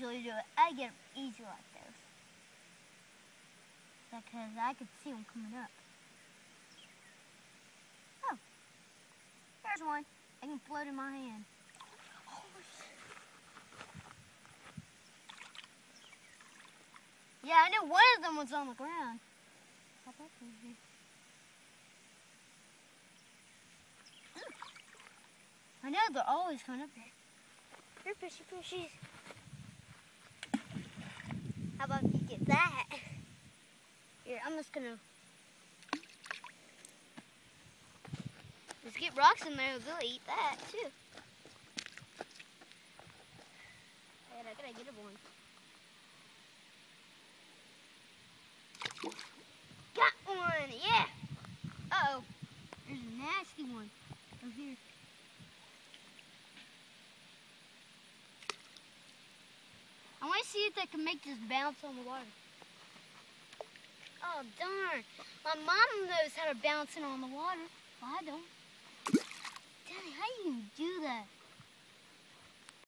usually do it. I get them easy like this. Because I could see them coming up. Oh, there's one. I can float in my hand. Yeah, I knew one of them was on the ground. I know they're always coming up there. Here, fishy fishies. How about you get that? Here, I'm just gonna get rocks in there. They'll eat that too. I gotta get a one. Got one, yeah. Uh-oh, there's a nasty one over here. I want to see if I can make this bounce on the water. Oh, darn. My mom knows how to bounce it on the water. Well, I don't.